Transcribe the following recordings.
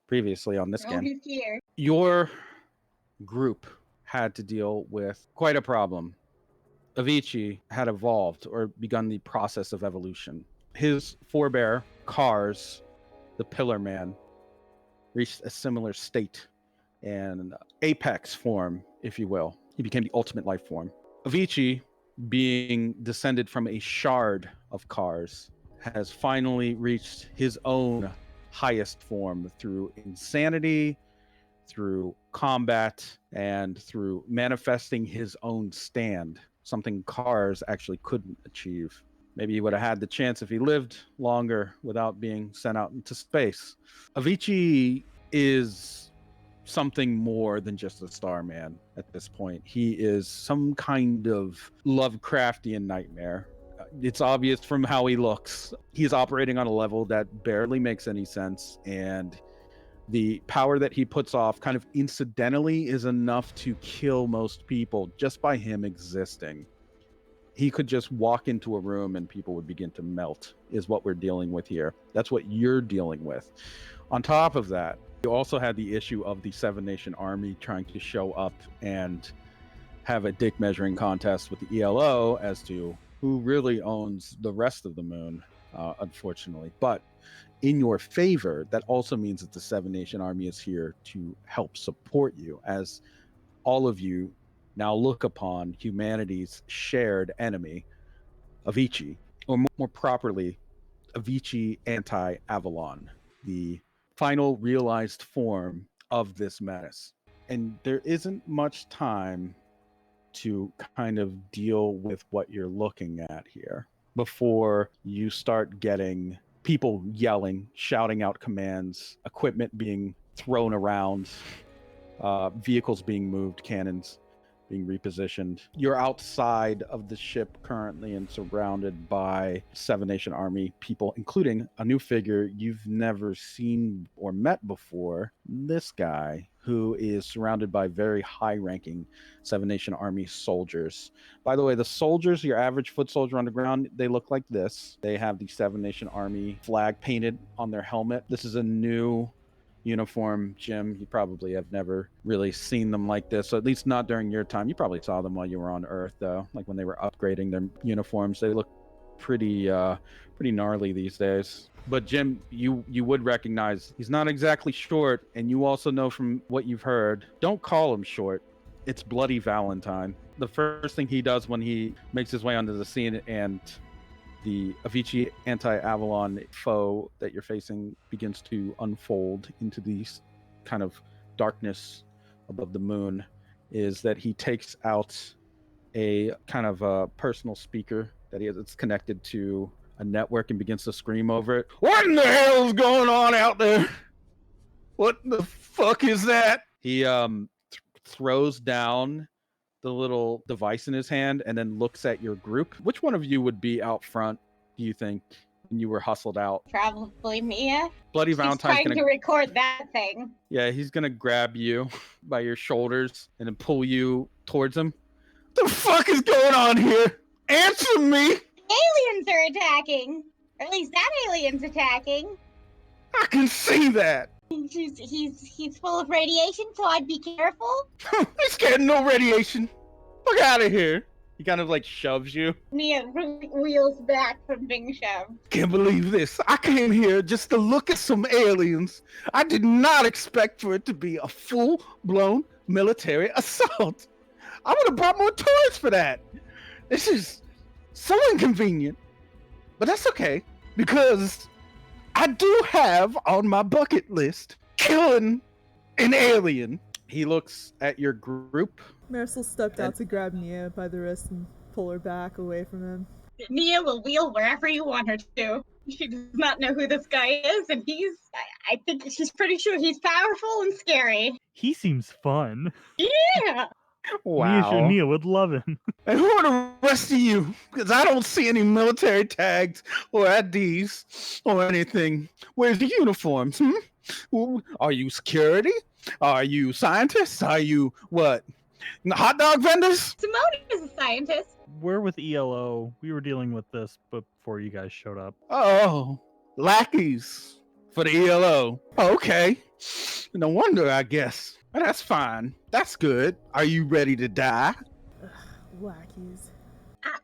previously on this Oh, game. he's here. Your group had to deal with quite a problem. Avicii had evolved or begun the process of evolution. His forebear, Cars, the Pillar Man, reached a similar state and apex form, if you will. He became the ultimate life form. Avicii, being descended from a shard of Cars, has finally reached his own highest form through insanity, through combat, and through manifesting his own stand, something Cars actually couldn't achieve. Maybe he would have had the chance if he lived longer without being sent out into space. Avicii is something more than just a Starman at this point. He is some kind of Lovecraftian nightmare. It's obvious from how he looks. He's operating on a level that barely makes any sense, and the power that he puts off kind of incidentally is enough to kill most people just by him existing. He could just walk into a room and people would begin to melt, is what we're dealing with here. That's what you're dealing with. On top of that, you also had the issue of the Seven Nation Army trying to show up and have a dick measuring contest with the ELO as to who really owns the rest of the moon, unfortunately. But in your favor, that also means that the Seven Nation Army is here to help support you, as all of you now look upon humanity's shared enemy, Avicii, or more properly, Avicii anti-Avalon, the final realized form of this menace. And there isn't much time to kind of deal with what you're looking at here before you start getting people yelling, shouting out commands, equipment being thrown around, vehicles being moved, cannons being repositioned. You're outside of the ship currently and surrounded by Seven Nation Army people, including a new figure you've never seen or met before. This guy, who is surrounded by very high-ranking Seven Nation Army soldiers. By the way, the soldiers, your average foot soldier on the ground, they look like this. They have the Seven Nation Army flag painted on their helmet. This is a new uniform, Jim. You probably have never really seen them like this, so at least not during your time. You probably saw them while you were on Earth, though, like when they were upgrading their uniforms. They look pretty gnarly these days. But Jim, you would recognize he's not exactly short, and you also know from what you've heard, don't call him short. It's Bloody Valentine. The first thing he does when he makes his way onto the scene and the Avicii anti-Avalon foe that you're facing begins to unfold into these kind of darkness above the moon is that he takes out a kind of a personal speaker that he has. It's connected to a network and begins to scream over it. What in the hell is going on out there? What the fuck is that? He throws down the little device in his hand and then looks at your group. Which one of you would be out front, do you think, when you were hustled out? Probably Mia. Bloody She's Valentine's trying to record that thing. Yeah, he's gonna grab you by your shoulders and then pull you towards him. What the fuck is going on here? Answer me! Aliens are attacking. Or at least that alien's attacking. I can see that. He's full of radiation, so I'd be careful. He's getting no radiation. Fuck out of here. He kind of like shoves you. Mia wheels back from being shoved. Can't believe this. I came here just to look at some aliens. I did not expect for it to be a full-blown military assault. I would have brought more toys for that. This is so inconvenient. But that's okay, because I do have on my bucket list killing an alien. He looks at your group. Marisol stepped out to grab Nia by the wrist and pull her back away from him. Nia will wheel wherever you want her to. She does not know who this guy is, and I think she's pretty sure he's powerful and scary. He seems fun. Yeah! Wow. Nia would love him. And who are the rest of you? Because I don't see any military tags or IDs or anything. Where's the uniforms? Are you security? Are you scientists? Are you what? Hot dog vendors? Simone is a scientist. We're with ELO. We were dealing with this before you guys showed up. Oh, lackeys for the ELO. Okay. No wonder, I guess. But that's fine. That's good. Are you ready to die? Ugh, lackeys.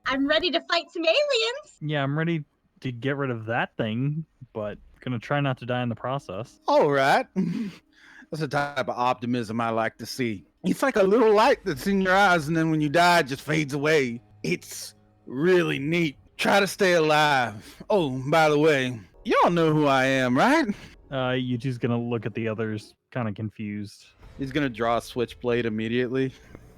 I'm ready to fight some aliens. Yeah, I'm ready to get rid of that thing, but gonna try not to die in the process. All right. That's the type of optimism I like to see. It's like a little light that's in your eyes, and then when you die, it just fades away. It's really neat. Try to stay alive. Oh, by the way, y'all know who I am, right? Yuji's gonna look at the others, kind of confused. He's gonna draw a switchblade immediately.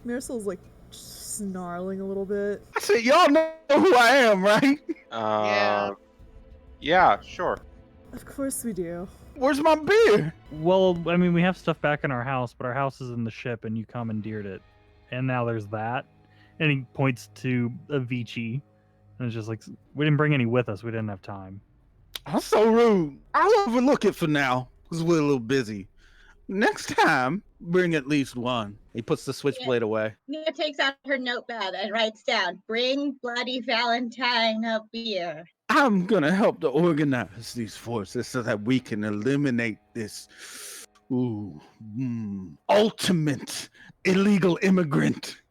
Marisol's like snarling a little bit. I said, y'all know who I am, right? Yeah, sure. Of course we do. Where's my beer? Well, I mean, we have stuff back in our house, but our house is in the ship, and you commandeered it, and now there's that. And he points to Avicii, and it's just like, we didn't bring any with us. We didn't have time. I'm so rude. I'll overlook it for now because we're a little busy. Next time, bring at least one. He puts the switchblade away. Nia takes out her notepad and writes down, "Bring Bloody Valentine a beer." I'm gonna help to organize these forces so that we can eliminate this ultimate illegal immigrant.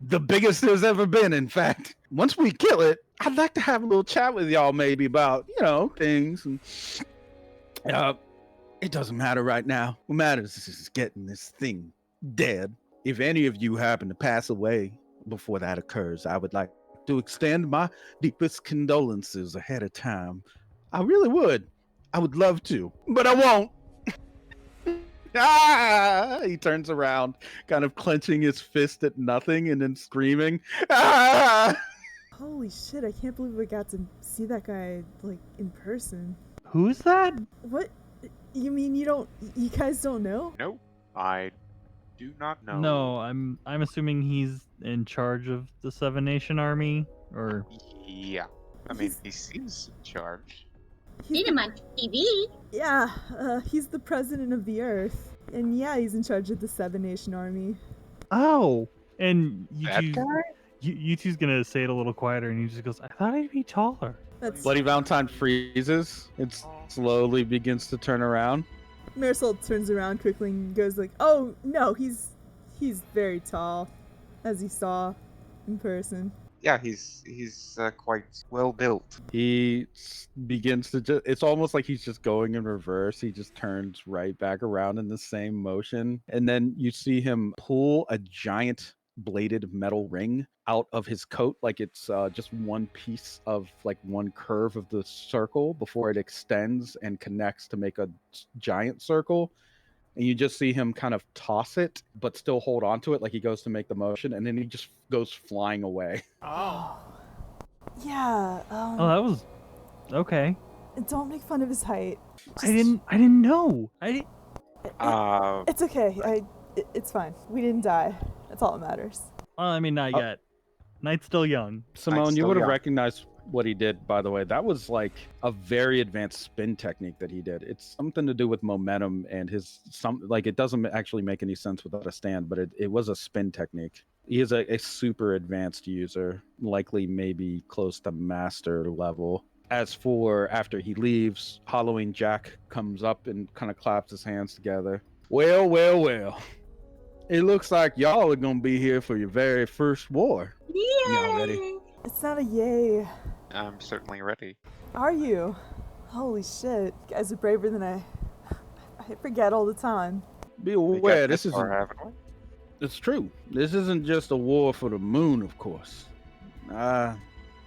The biggest there's ever been, in fact. Once we kill it, I'd like to have a little chat with y'all maybe about, things. And it doesn't matter right now. What matters is getting this thing dead. If any of you happen to pass away before that occurs, I would like to extend my deepest condolences ahead of time. I really would. I would love to, but I won't. He turns around, kind of clenching his fist at nothing and then screaming. Holy shit, I can't believe we got to see that guy, like, in person. Who's that? What? You mean you guys don't know? No, I do not know. No, I'm assuming he's in charge of the Seven Nation Army, or Yeah. I mean, he seems in charge. Seen him on TV. Yeah, he's the president of the Earth. And yeah, he's in charge of the Seven Nation Army. oh, and That guy? Yuji's gonna say it a little quieter, and he just goes, "I thought he'd be taller." That's Bloody Valentine freezes and slowly begins to turn around. Marisol turns around quickly and goes like, "Oh no, he's very tall, as you saw in person." Yeah, he's quite well built. He begins to it's almost like he's just going in reverse. He just turns right back around in the same motion. And then you see him pull a giant bladed metal ring out of his coat, like it's just one piece of like one curve of the circle before it extends and connects to make a giant circle. And you just see him kind of toss it, but still hold on to it like he goes to make the motion, and then he just goes flying away. Oh. Yeah. Oh, that was okay. Don't make fun of his height. I didn't know. It's okay. It's fine. We didn't die. That's all that matters. Well, I mean, not Oh. yet. Knight's still young. Simone, you still would have young. recognized what he did, by the way. That was like a very advanced spin technique that he did. It's something to do with momentum and it doesn't actually make any sense without a stand, but it was a spin technique. He is a super advanced user, likely maybe close to master level. As for after he leaves, Halloween Jack comes up and kind of claps his hands together. Well, well, well. It looks like y'all are gonna be here for your very first war. Y'all ready? Yay! It's not a yay. I'm certainly ready. Are you? Holy shit. You guys are braver than I forget all the time. Be We got aware, this far, isn't. haven't we? It's true. This isn't just a war for the moon, of course. I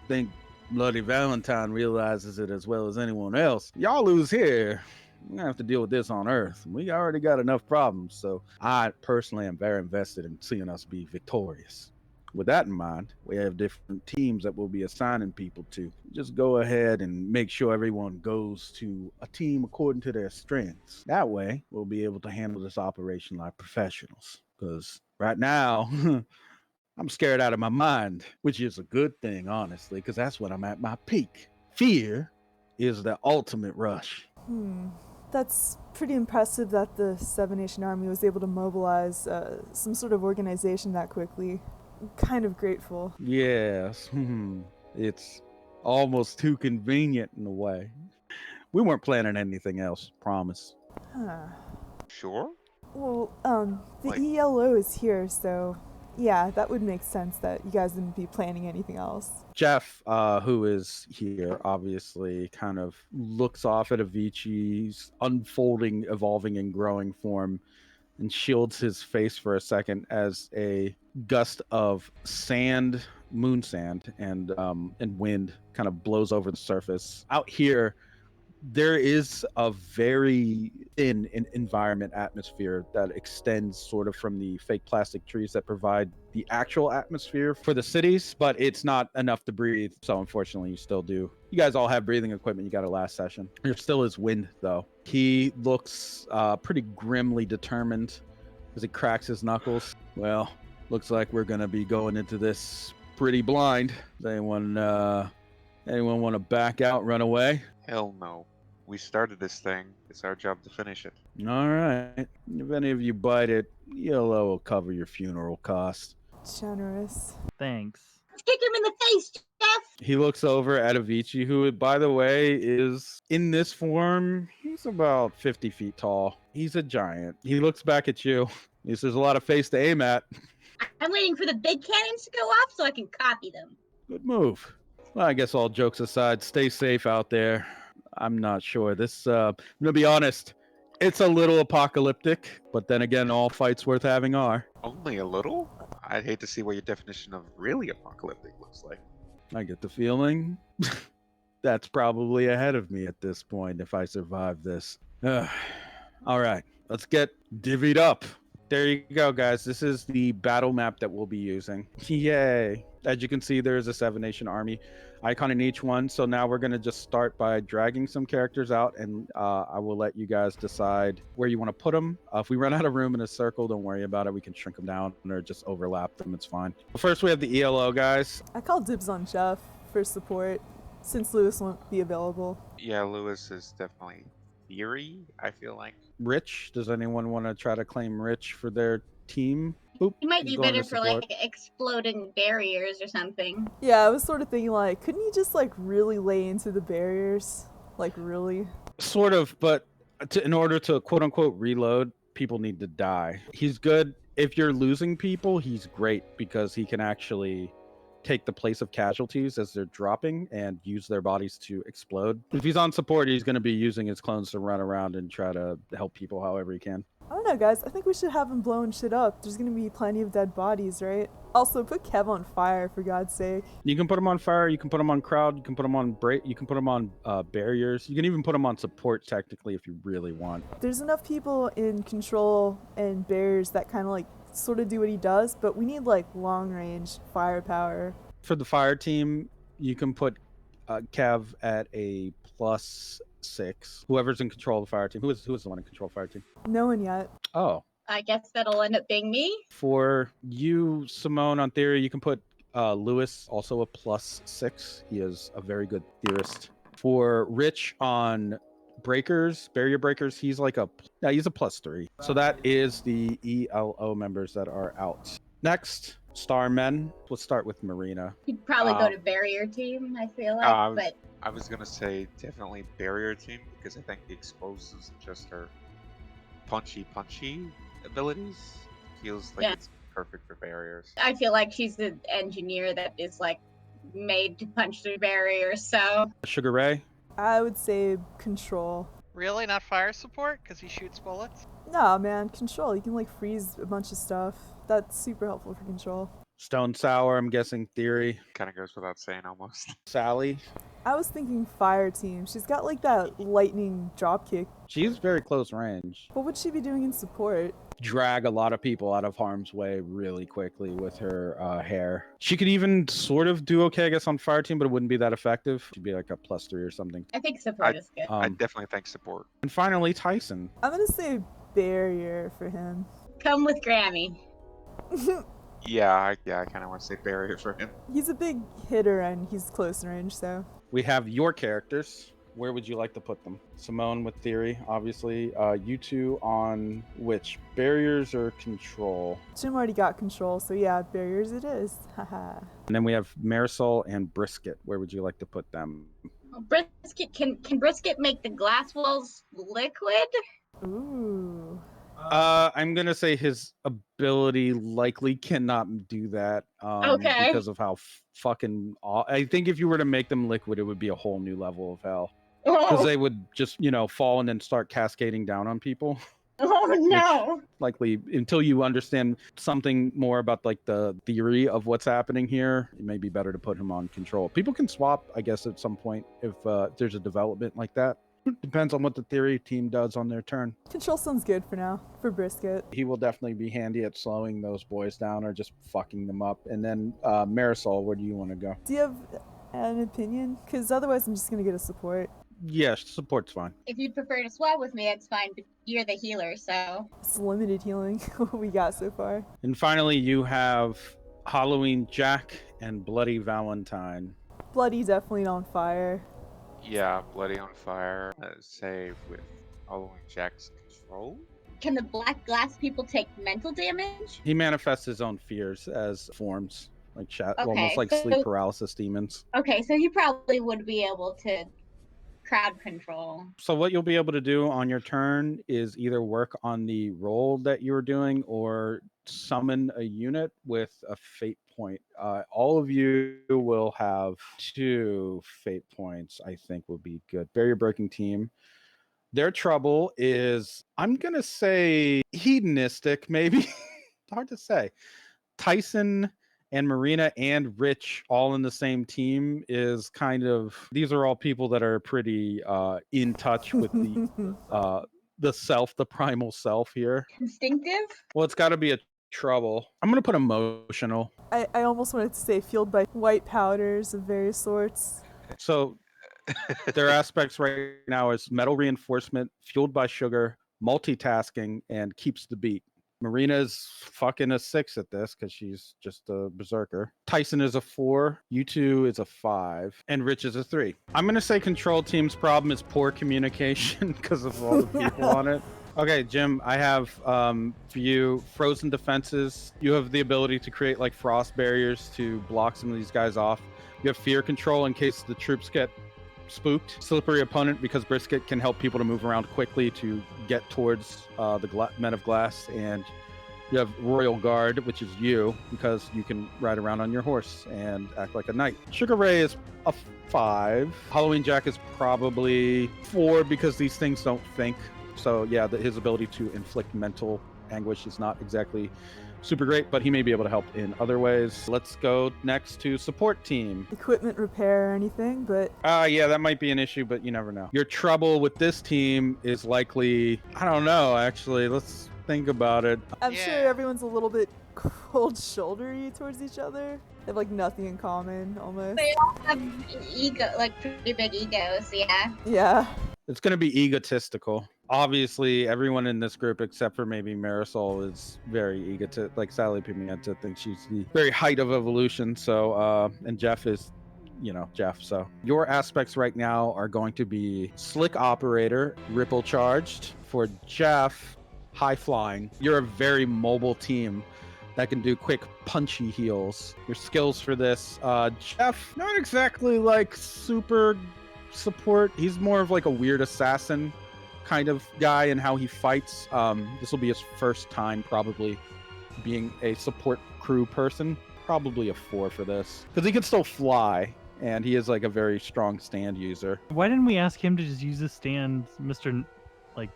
think Bloody Valentine realizes it as well as anyone else. Y'all lose here, we're gonna have to deal with this on Earth. We already got enough problems, so I personally am very invested in seeing us be victorious. With that in mind, we have different teams that we'll be assigning people to. Just go ahead and make sure everyone goes to a team according to their strengths. That way, we'll be able to handle this operation like professionals. Because right now, I'm scared out of my mind, which is a good thing, honestly, because that's when I'm at my peak. Fear is the ultimate rush. That's pretty impressive that the Seven Nation Army was able to mobilize some sort of organization that quickly. I'm kind of grateful. Yes, it's almost too convenient in a way. We weren't planning anything else, promise. Huh. Sure. Well, the Like- ELO is here, so yeah, that would make sense that you guys wouldn't be planning anything else. Jeff, who is here, obviously kind of looks off at Avicii's unfolding, evolving, and growing form and shields his face for a second as a gust of sand, moon sand, and wind kind of blows over the surface. Out here, there is a very thin environment atmosphere that extends sort of from the fake plastic trees that provide the actual atmosphere for the cities, but it's not enough to breathe. So unfortunately, you still do. You guys all have breathing equipment. You got it last session. There still is wind, though. He looks pretty grimly determined as he cracks his knuckles. Well, looks like we're gonna be going into this pretty blind. Does anyone want to back out, run away? Hell no. We started this thing. It's our job to finish it. All right. If any of you bite it, ELO will cover your funeral costs. Generous. Thanks. Let's kick him in the face, Jeff. He looks over at Avicii, who, by the way, is in this form. He's about 50 feet tall. He's a giant. He looks back at you. He says, "There's a lot of face to aim at." I'm waiting for the big cannons to go off so I can copy them. Good move. Well, I guess all jokes aside, stay safe out there. I'm not sure. I'm gonna be honest. It's a little apocalyptic, but then again, all fights worth having are. Only a little? I'd hate to see what your definition of really apocalyptic looks like. I get the feeling that's probably ahead of me at this point if I survive this. All right, let's get divvied up. There you go, guys. This is the battle map that we'll be using. Yay. As you can see, there is a 7-nation army icon in each one. So now we're going to just start by dragging some characters out, and I will let you guys decide where you want to put them. If we run out of room in a circle, don't worry about it. We can shrink them down or just overlap them. It's fine. First, we have the ELO, guys. I call dibs on Jeff for support, since Lewis won't be available. Yeah, Lewis is definitely theory, I feel like. Rich. Does anyone want to try to claim Rich for their team? Oop, He might he's be going better to for support. like exploding barriers or something. Yeah, I was sort of thinking like, couldn't you just like really lay into the barriers? Like really? Sort of, but in order to quote unquote reload, people need to die. He's good. If you're losing people, he's great because he can actually take the place of casualties as they're dropping and use their bodies to explode. If he's on support, he's going to be using his clones to run around and try to help people however he can. I don't know, guys. I think we should have him blowing shit up. There's gonna be plenty of dead bodies, right? Also, put Kev on fire, for God's sake. You can put him on fire. You can put him on crowd. You can put him on break. You can put him on barriers. You can even put him on support technically if you really want. There's enough people in control and barriers that kind of like sort of do what he does, but we need like long range firepower. For the fire team, you can put Kev at a +6. Whoever's in control of the fire team. Who is the one in control of the fire team? No one yet. Oh, I guess that'll end up being me. for you, Simone, on theory, you can put Lewis also a +6. He is a very good theorist. For Rich on breakers, barrier breakers, he's like he's a +3. So that is the ELO members that are out. Next, Starmen. Let's start with Marina. He'd probably go Um, to barrier team, I feel like, but I was gonna say definitely barrier team because I think the explosives and just her punchy abilities feels like Yeah. it's perfect for barriers. I feel like she's the engineer that is like made to punch through barriers. So Sugar Ray. I would say control. Really? Not fire support? Because he shoots bullets? Nah, man, control. You can like freeze a bunch of stuff. That's super helpful for control. Stone Sour, I'm guessing theory. Kind of goes without saying almost. Sally. I was thinking fire team. She's got like that lightning dropkick. She's very close range. What would she be doing in support? Drag a lot of people out of harm's way really quickly with her hair. She could even sort of do okay, I guess, on fire team, but it wouldn't be that effective. She'd be like a +3 or something. I think support is good. I definitely think support. And finally, Tyson. I'm gonna say barrier for him. Come with Grammy. Yeah, I kind of want to say barrier for him. He's a big hitter and he's close range, so. We have your characters. Where would you like to put them? Simone with theory, obviously. You two on which? Barriers or control? Jim already got control, so yeah, barriers it is. Haha. And then we have Marisol and Brisket. Where would you like to put them? Well, Brisket can Brisket make the glass walls liquid? Ooh. I'm gonna say his ability likely cannot do that. Okay. Because of how fucking. I think if you were to make them liquid, it would be a whole new level of hell. Because Oh, they would just, fall and then start cascading down on people. oh no. Likely, until you understand something more about like the theory of what's happening here, it may be better to put him on control. People can swap, I guess, at some point if there's a development like that. Depends on what the theory team does on their turn. Control sounds good for now, for Brisket. He will definitely be handy at slowing those boys down or just fucking them up. And then Marisol, where do you want to go? Do you have an opinion? Because otherwise I'm just going to get a support. Yes, support's fine. If you'd prefer to swap with me, that's fine, but you're the healer, so. It's limited healing, what we got so far. And finally, you have Halloween Jack and Bloody Valentine. Bloody definitely on fire. Yeah, Bloody on fire. Save with Halloween Jack's control. Can the black glass people take mental damage? He manifests his own fears as forms, like Okay, almost like so- sleep paralysis demons. Okay, so he probably would be able to crowd control. So what you'll be able to do on your turn is either work on the roll that you were doing or summon a unit with a fate point. All of you will have 2 fate points, I think would be good. Barrier breaking team. Their trouble is, I'm going to say hedonistic, maybe. Hard to say. Tyson and Marina and Rich all in the same team is kind of, these are all people that are pretty in touch with the self, the primal self here. Instinctive? Well, it's got to be a trouble. I'm going to put emotional. I almost wanted to say fueled by white powders of various sorts. So their aspects right now is metal reinforcement, fueled by sugar, multitasking, and keeps the beat. Marina's fucking a 6 at this because she's just a berserker. Tyson is a 4. U2 is a 5. And Rich is a 3. I'm going to say control team's problem is poor communication because of all the people on it. Okay, Jim, I have for you frozen defenses. You have the ability to create like frost barriers to block some of these guys off. You have fear control in case the troops get spooked. Slippery opponent because Brisket can help people to move around quickly to get towards the men of glass. And you have Royal Guard, which is you, because you can ride around on your horse and act like a knight. Sugar Ray is a 5. Halloween Jack is probably 4 because these things don't think. So yeah, his ability to inflict mental anguish is not exactly super great, but he may be able to help in other ways. Let's go next to support team. Equipment repair or anything, but Yeah, that might be an issue, but you never know. Your trouble with this team is likely, I don't know, actually. Let's think about it. I'm Yeah. sure everyone's a little bit cold shouldery towards each other. They have like nothing in common almost. They all have ego, like pretty big egos, yeah. Yeah. It's going to be egotistical. Obviously, everyone in this group, except for maybe Marisol, is very egotistic. Like Sally Pimienta thinks she's the very height of evolution. So, and Jeff is, Jeff. So your aspects right now are going to be slick operator, ripple charged. For Jeff, high flying. You're a very mobile team that can do quick punchy heals. Your skills for this, Jeff, not exactly like super support. He's more of like a weird assassin kind of guy in how he fights. This will be his first time probably being a support crew person. Probably a 4 for this because he can still fly and he is like a very strong stand user. Why didn't we ask him to just use his stand, Mr.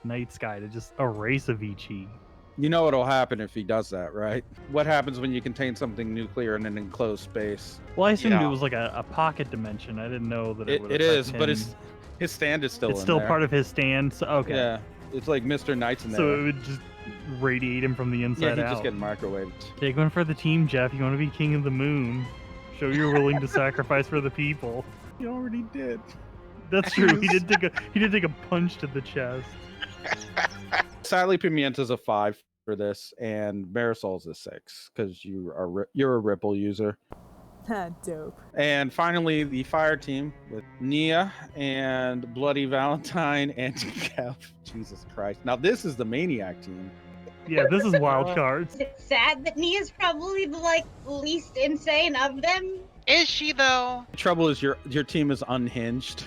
Night Sky, to just erase Avicii? You know what'll happen if he does that, right? What happens when you contain something nuclear in an enclosed space? Well, I assumed Yeah. it was like a pocket dimension. I didn't know that it would It affect is, but him. his stand is still It's in still there. part of his stand. So, okay. Yeah, it's like Mr. Knight's in there. So it would just radiate him from the Yeah, inside he'd out. just get microwaved. Take one for the team, Jeff. You want to be king of the moon. Show you're willing to sacrifice for the people. He already did. That's true. He did take a punch to the chest. Sally Pimienta's a 5 for this, and Marisol's a 6 because you're a ripple user. Dope. And finally, the fire team with Nia and Bloody Valentine and Kev. Jesus Christ! Now this is the maniac team. Yeah, this is wild cards. Is it sad that Nia's probably the least insane of them? Is she though? The trouble is your team is unhinged.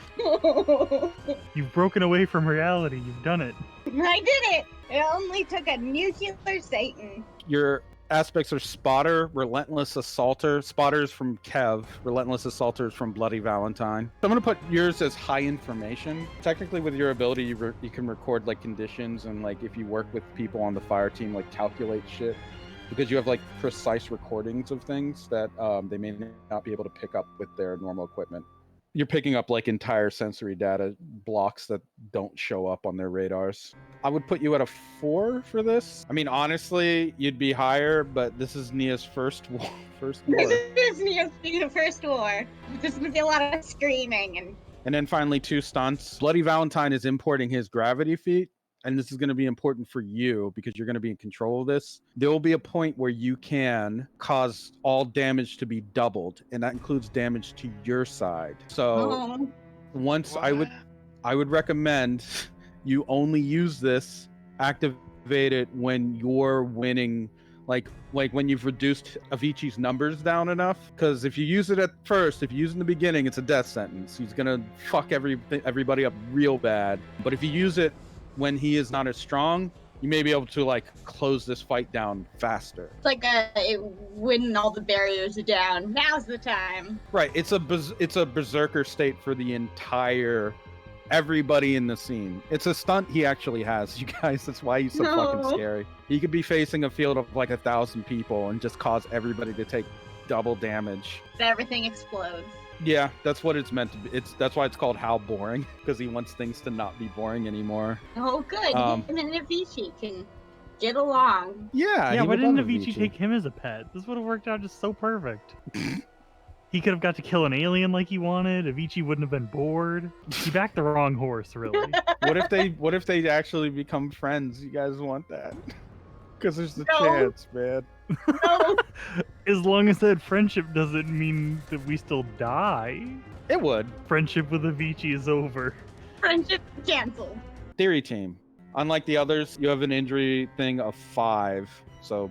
You've broken away from reality. You've done it. I did it! It only took a nuclear Satan. Your aspects are spotter, relentless assaulter. Spotters from Kev, relentless assaulters from Bloody Valentine. So I'm gonna put yours as high information. Technically, with your ability, you can record like conditions and like if you work with people on the fire team, like calculate shit. Because you have like precise recordings of things that they may not be able to pick up with their normal equipment. You're picking up like entire sensory data blocks that don't show up on their radars. I would put you at a 4 for this. I mean, honestly, you'd be higher, but this is Nia's first war. This is the first war. There's gonna be a lot of screaming And then finally 2 stunts. Bloody Valentine is importing his gravity feat, and this is going to be important for you because you're going to be in control of this. There will be a point where you can cause all damage to be doubled, and that includes damage to your side. So once What? I would recommend you only use this, activate it when you're winning, like when you've reduced Avicii's numbers down enough. Because if you use it at first, if you use it in the beginning, it's a death sentence. He's gonna fuck everybody up real bad. But if you use it when he is not as strong, you may be able to like close this fight down faster. It's like when all the barriers are down. Now's the time. Right. It's a berserker state for the entire everybody in the scene. It's a stunt he actually has, you guys. That's why he's so fucking scary. He could be facing a field of like 1,000 people and just cause everybody to take double damage. Everything explodes. Yeah, that's what it's meant to be. That's why it's called How Boring, because he wants things to not be boring anymore. Oh, good. Him and Avicii can get along. Yeah, why didn't Avicii take him as a pet? This would have worked out just so perfect. He could have got to kill an alien like he wanted. Avicii wouldn't have been bored. He backed the wrong horse, really. What if they actually become friends? You guys want that? Because there's the No. chance, man. No. As long as that friendship doesn't mean that we still die. It would. Friendship with Avicii is over. Friendship canceled. Theory team. Unlike the others, you have an injury thing of 5, so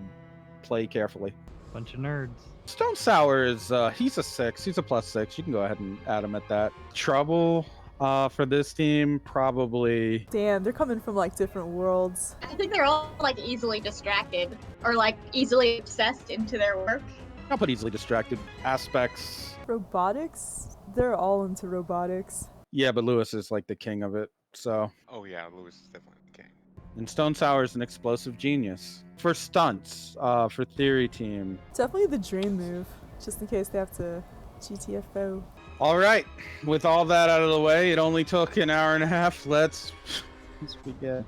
play carefully. Bunch of nerds. Stone Sour is he's a 6. He's a +6. You can go ahead and add him at that. Trouble for this team, probably. Damn, they're coming from like different worlds. I think they're all like easily distracted or like easily obsessed into their work. I'll put easily distracted aspects. Robotics? They're all into robotics. Yeah, but Lewis is like the king of it. So. Oh yeah, Lewis is definitely the king. And Stone Sour is an explosive genius. For stunts, for theory team. Definitely the dream move, just in case they have to GTFO. All right, with all that out of the way, it only took an hour and a half. Let's begin.